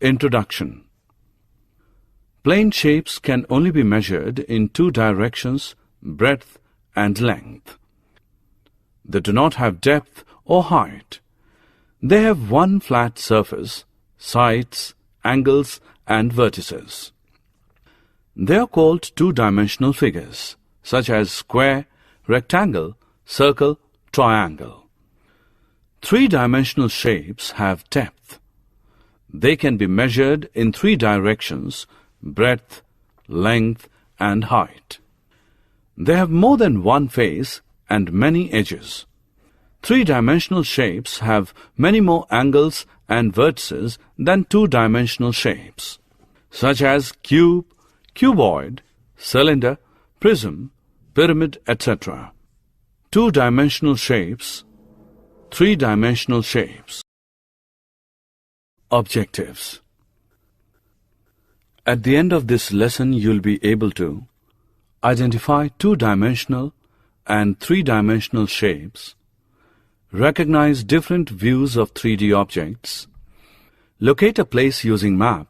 Introduction. Plane shapes can only be measured in two directions, breadth and length. They do not have depth or height. They have one flat surface, sides, angles, and vertices. They are called two-dimensional figures, such as square, rectangle, circle, triangle. Three-dimensional shapes have depth. They can be measured in three directions, breadth, length, and height. They have more than one face and many edges. Three-dimensional shapes have many more angles and vertices than two-dimensional shapes, such as cube, cuboid, cylinder, prism, pyramid, etc. Two-dimensional shapes, three-dimensional shapes. Objectives. At the end of this lesson, you'll be able to identify two-dimensional and three-dimensional shapes, recognize different views of 3D objects, locate a place using map,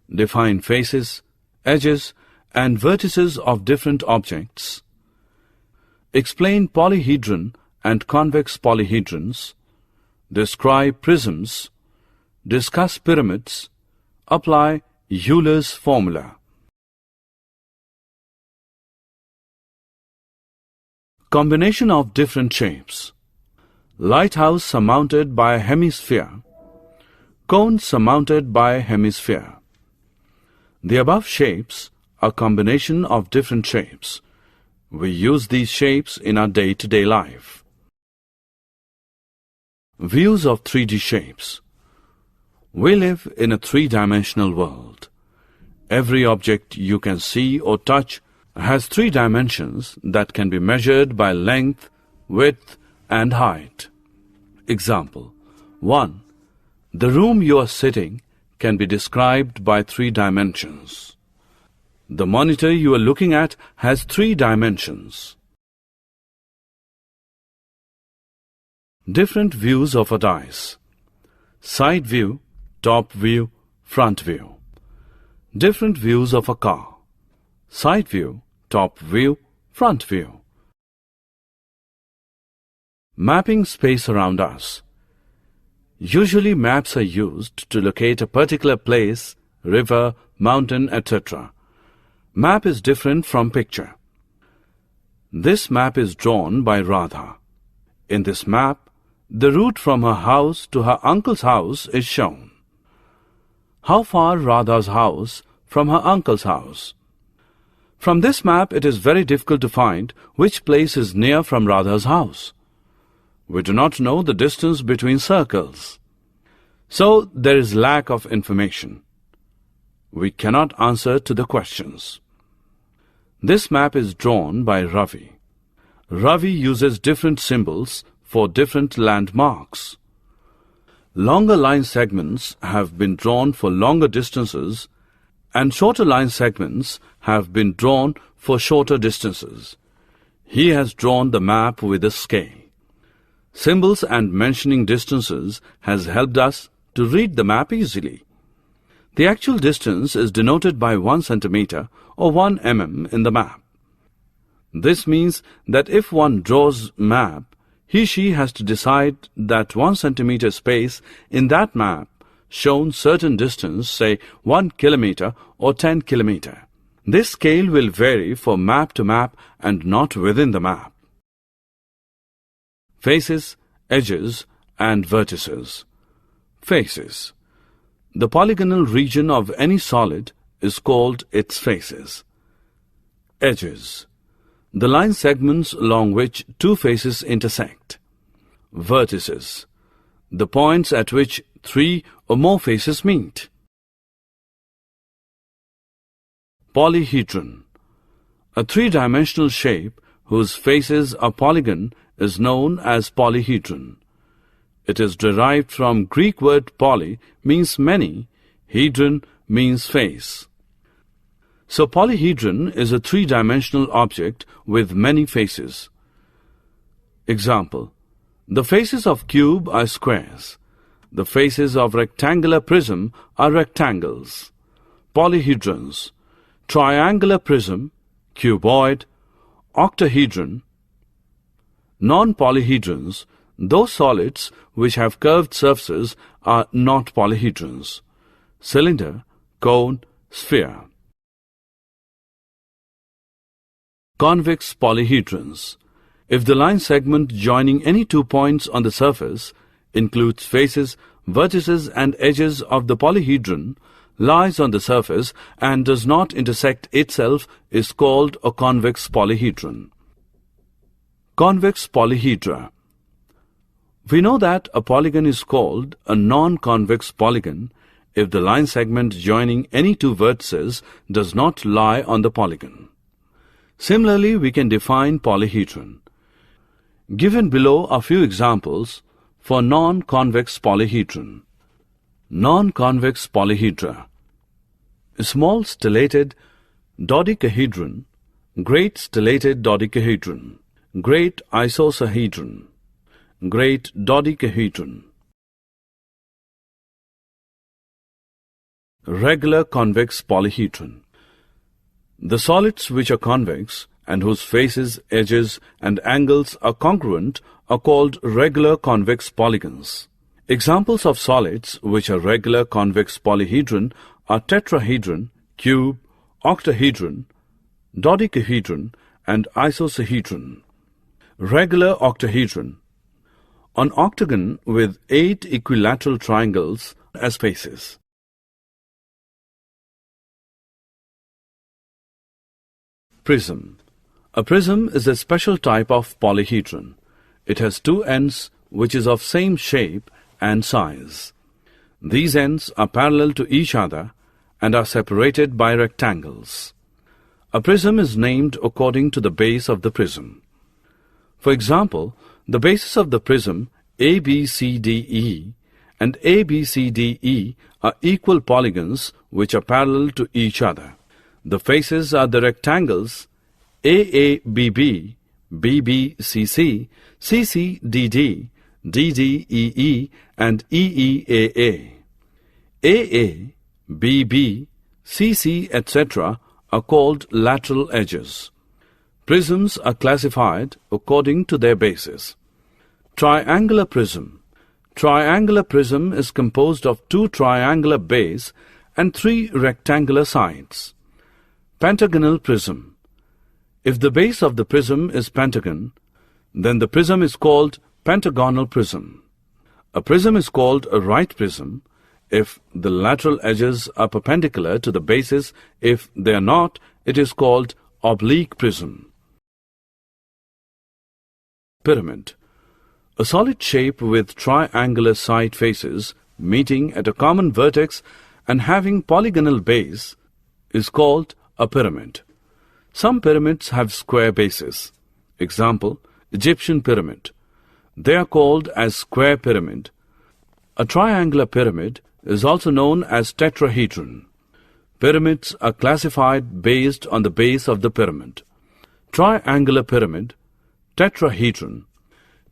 define faces, edges, and vertices of different objects, explain polyhedron and convex polyhedrons, describe prisms, discuss pyramids, apply Euler's formula. Combination of different shapes. Lighthouse surmounted by a hemisphere. Cone surmounted by a hemisphere. The above shapes are combination of different shapes. We use these shapes in our day-to-day life. Views of 3D shapes. We live in a three-dimensional world. Every object you can see or touch has three dimensions that can be measured by length, width, and height. Example 1. The room you are sitting can be described by three dimensions. The monitor you are looking at has three dimensions. Different views of a dice. Side view, top view, front view. Different views of a car. Side view, top view, front view. Mapping space around us. Usually maps are used to locate a particular place, river, mountain, etc. Map is different from picture. This map is drawn by Radha. In this map, the route from her house to her uncle's house is shown. How far Radha's house from her uncle's house? From this map, it is very difficult to find which place is near from Radha's house. We do not know the distance between circles. So, there is lack of information. We cannot answer to the questions. This map is drawn by Ravi. Ravi uses different symbols for different landmarks. Longer line segments have been drawn for longer distances, and shorter line segments have been drawn for shorter distances. He has drawn the map with a scale. Symbols and mentioning distances has helped us to read the map easily. The actual distance is denoted by 1 centimeter or 1 mm in the map. This means that if one draws map, he/she has to decide that 1 centimeter space in that map shown certain distance, say 1 kilometer or 10 kilometer. This scale will vary from map to map and not within the map. Faces, edges, and vertices. Faces. The polygonal region of any solid is called its faces. Edges. The line segments along which two faces intersect. Vertices. The points at which three or more faces meet. Polyhedron. A three-dimensional shape whose faces are polygon is known as polyhedron. It is derived from Greek word poly means many, hedron means face. So polyhedron is a three-dimensional object with many faces. Example: the faces of cube are squares. The faces of rectangular prism are rectangles. Polyhedrons: triangular prism, cuboid, octahedron. Non-polyhedrons: those solids which have curved surfaces are not polyhedrons. Cylinder, cone, sphere. Convex polyhedrons: if the line segment joining any 2 points on the surface includes faces, vertices and edges of the polyhedron, lies on the surface and does not intersect itself, is called a convex polyhedron. Convex polyhedra: we know that a polygon is called a non-convex polygon if the line segment joining any 2 vertices does not lie on the polygon. Similarly, we can define polyhedron. Given below are few examples for non-convex polyhedron. Non-convex polyhedra: small stellated dodecahedron, great stellated dodecahedron, great isosahedron, great dodecahedron. Regular convex polyhedron: the solids which are convex and whose faces, edges and angles are congruent are called regular convex polygons. Examples of solids which are regular convex polyhedron are tetrahedron, cube, octahedron, dodecahedron and isosahedron. Regular octahedron: an octagon with 8 equilateral triangles as faces. Prism: a prism is a special type of polyhedron. It has 2 ends which is of same shape and size. These ends are parallel to each other and are separated by rectangles. A prism is named according to the base of the prism. For example, the bases of the prism ABCDE and ABCDE are equal polygons which are parallel to each other. The faces are the rectangles AABB, BBCC, CCDD, DDEE and EEAA. AA, BB, CC, etc. are called lateral edges. Prisms are classified according to their bases. Triangular prism: triangular prism is composed of 2 triangular bases and 3 rectangular sides. Pentagonal prism: if the base of the prism is pentagon, then the prism is called pentagonal prism. A prism is called a right prism if the lateral edges are perpendicular to the bases. If they are not, it is called oblique prism. Pyramid: a solid shape with triangular side faces meeting at a common vertex and having polygonal base is called a pyramid. Some pyramids have square bases. Example, Egyptian pyramid. They are called as square pyramid. A triangular pyramid is also known as tetrahedron. Pyramids are classified based on the base of the pyramid. Triangular pyramid, tetrahedron.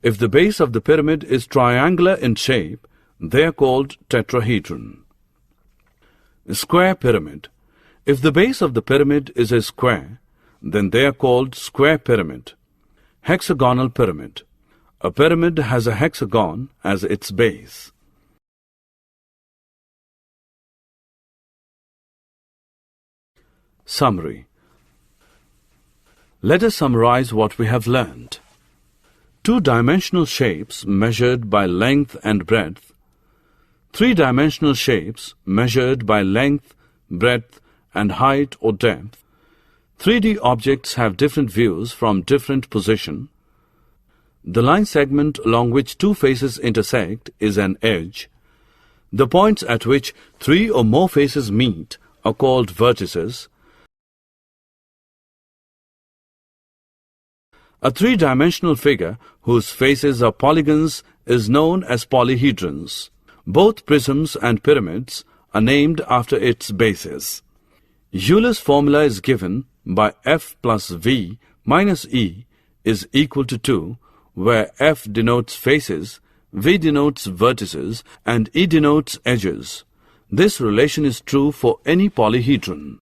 If the base of the pyramid is triangular in shape, they are called tetrahedron. Square pyramid: if the base of the pyramid is a square, then they are called square pyramid. Hexagonal pyramid: a pyramid has a hexagon as its base. Summary: let us summarize what we have learned. 2-dimensional shapes measured by length and breadth. 3-dimensional shapes measured by length, breadth and height or depth. 3D objects have different views from different position. The line segment along which 2 faces intersect is an edge. The points at which 3 or more faces meet are called vertices. A 3-dimensional figure whose faces are polygons is known as polyhedrons. Both prisms and pyramids are named after its bases. Euler's formula is given by F plus V minus E is equal to 2, where F denotes faces, V denotes vertices and E denotes edges. This relation is true for any polyhedron.